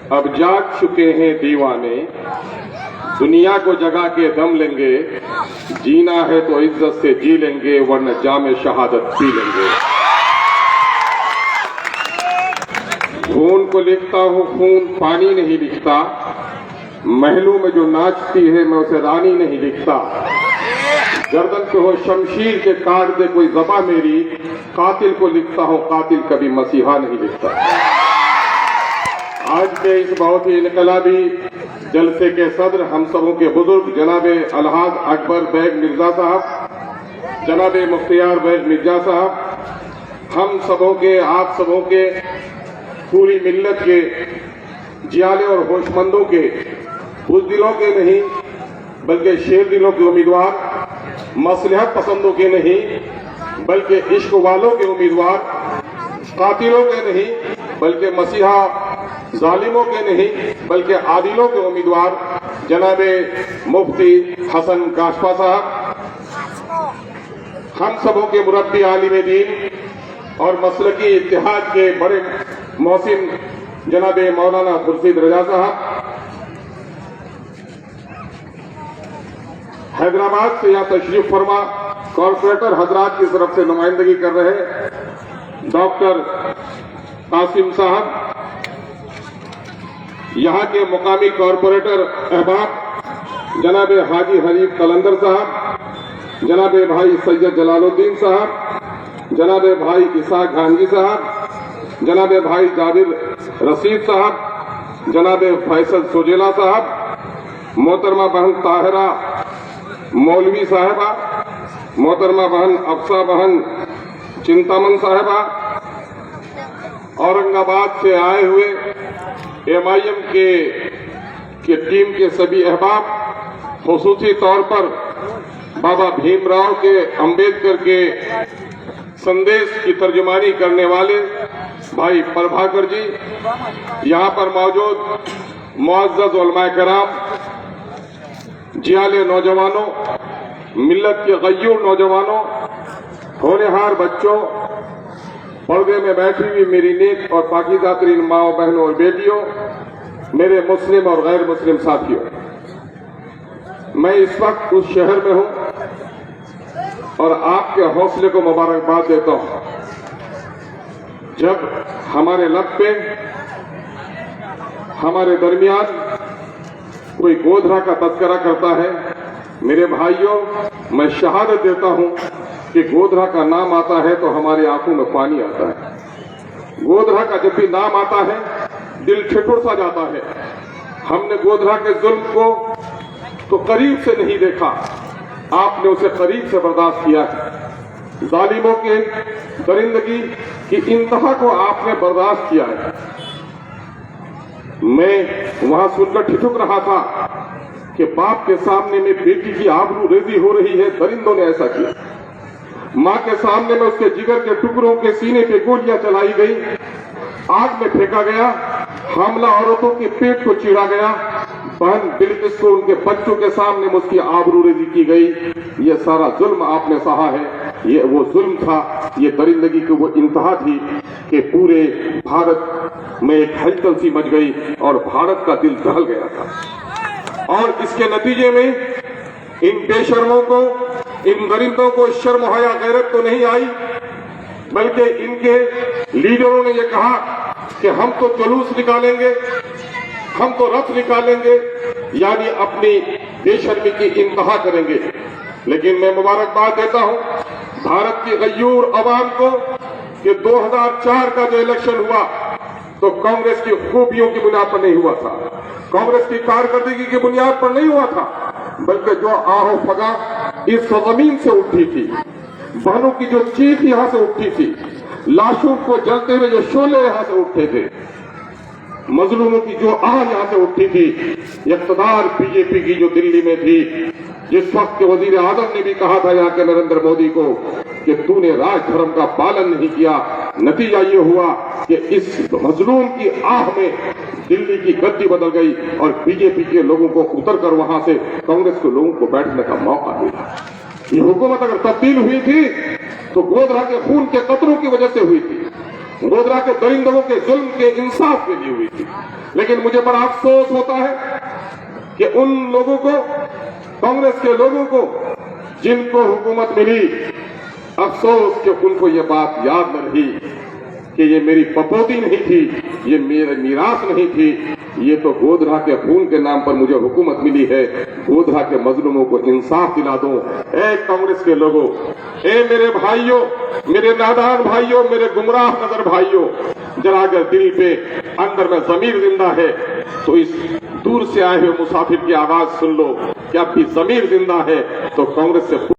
अब जाग चुके हैं दीवाने, दुनिया को जगा के दम लेंगे। जीना है तो इज्जत से जी लेंगे, वरना जामे शहादत पी लेंगे। खून को लिखता हूँ, खून पानी नहीं लिखता। महलों में जो नाचती है मैं उसे रानी नहीं लिखता। गर्दन पे हो शमशीर के काट दे कोई ज़बा मेरी, कातिल को लिखता हूँ, कातिल कभी मसीहा नहीं लिखता। आज के इस बहुत ही इनकलाबी जलसे के सदर हम सबों के बुजुर्ग जनाबे अलहाज अकबर बैग मिर्जा साहब, जनाबे मुख्तियार बैग मिर्जा साहब, हम सबों के, आप सबों के, पूरी मिल्लत के, जियाले और होशमंदों के, बुज़दिलों के नहीं बल्कि शेर दिलों के उम्मीदवार, मसलहत पसंदों के नहीं बल्कि इश्क वालों के उम्मीदवार, कातिलों के नहीं बल्कि मसीहा जालिमों के नहीं बल्कि आदिलों के उम्मीदवार जनाबे मुफ्ती हसन काशफा साहब, हम सबों के मुरब्बी आलिम दीन और मसलकी इत्तेहाद के बड़े मोहसिन जनाबे मौलाना खुर्शीद रजा साहब, हैदराबाद से यहाँ तशरीफ फरमा कॉर्पोरेटर हजरात की तरफ से नुमाइंदगी कर रहे डॉक्टर कासिम साहब, यहाँ के मुकामी कॉर्पोरेटर अहबाब जनाबे हाजी हनीफ कलंदर साहब, जनाबे भाई सैयद जलालुद्दीन साहब, जनाबे भाई इसाक गांधी साहब, जनाबे भाई जाबिर रशीद साहब, जनाबे फैसल सुजेला साहब, मोहतरमा बहन ताहिरा मौलवी साहिबा, मोहतरमा बहन अफसा बहन चिंतामन साहिबा, औरंगाबाद से आए हुए MIM के टीम के सभी अहबाब, खुसूसी तौर पर बाबा भीमराव के अंबेडकर के संदेश की तर्जुमानी करने वाले भाई प्रभाकर जी, यहाँ पर मौजूद मुअज़्ज़ज़ उलमाए कराम, जियाले नौजवानों, मिल्लत के गय्यूर नौजवानों, होनहार बच्चों, पर्दे में बैठी हुई मेरी नेक और पाकीज़ा तरीन माओ बहनों और बेटियों, मेरे मुस्लिम और गैर मुस्लिम साथियों, मैं इस वक्त उस शहर में हूं और आपके हौसले को मुबारकबाद देता हूं जब हमारे लब पे, हमारे दरमियान कोई गोधरा का तज़किरा करता है। मेरे भाइयों, मैं शहादत देता हूं कि गोधरा का नाम आता है तो हमारी आंखों में पानी आता है। गोधरा का जब भी नाम आता है दिल ठिठुर सा जाता है। हमने गोधरा के जुल्म को तो करीब से नहीं देखा, आपने उसे करीब से बर्दाश्त किया है। जालिमों के दरिंदगी की इंतहा को आपने बर्दाश्त किया है। मैं वहां सुनकर ठिठुक रहा था कि बाप के सामने में बेटी की आबरू रेजी हो रही है, दरिंदों ने ऐसा किया। मां के सामने में उसके जिगर के टुकड़ों के सीने पे गोलियां चलाई गई, आग में फेंका गया, हमला औरतों के पेट को चीरा गया, बहन बिल्किस को उनके बच्चों के सामने में उसकी आबरू रेजी की गई। ये सारा जुल्म आपने सहा है। ये वो जुल्म था, ये दरिंदगी की वो इंतहा थी कि पूरे भारत में एक हलचल सी मच गई और भारत का दिल दहल गया था। और इसके नतीजे में इन बेशर्मों को, इन दरिंदों को शर्म हया गैरत तो नहीं आई, बल्कि इनके लीडरों ने ये कहा कि हम तो जुलूस निकालेंगे, हम तो रथ निकालेंगे, यानी अपनी बेशर्मी की इंतहा करेंगे। लेकिन मैं मुबारकबाद देता हूं भारत की गय्यूर अवाम को कि 2004 का जो इलेक्शन हुआ तो कांग्रेस की खूबियों की बुनियाद पर नहीं हुआ था, कांग्रेस की कारकर्दगी की बुनियाद पर नहीं हुआ था, बल्कि जो आहो फगा इस जमीन से उठी थी, बहनों की जो चीख यहां से उठी थी, लाशों को जलते हुए जो शोले यहां से उठे थे, मजलूमों की जो आह यहां से उठी थी, इक़्तिदार बीजेपी की जो दिल्ली में थी, जिस वक्त के वजीर आजम ने भी कहा था यहाँ के नरेंद्र मोदी को कि तूने राज धर्म का पालन नहीं किया, नतीजा ये हुआ कि इस मजलूम की आह में दिल्ली की गद्दी बदल गई और बीजेपी के लोगों को उतरकर वहां से कांग्रेस के लोगों को बैठने का मौका मिला। ये हुकूमत अगर तब्दील हुई थी तो गोधरा के खून के कतरों की वजह से हुई थी। गोधरा के दरिंदों के जुल्म के इंसाफ के लिए हुई थी। लेकिन मुझे बड़ा अफसोस होता है कि उन लोगों को, कांग्रेस के लोगों को जिनको हुकूमत मिली, अफसोस कि उनको ये बात याद न रही कि ये मेरी पपोती नहीं थी, ये मेरे मीरास नहीं थी, ये तो गोधरा के खून के नाम पर मुझे हुकूमत मिली है। गोधरा के मजलूमों को इंसाफ दिला दो। ए कांग्रेस के लोगों, ए मेरे भाइयों, मेरे नादान भाइयों, मेरे गुमराह नजर भाइयों, जरा अगर दिल पे अंदर में जमीर जिंदा है तो इस दूर से आए हुए मुसाफिर की आवाज सुन लो कि अब भी जमीर जिंदा है तो कांग्रेस से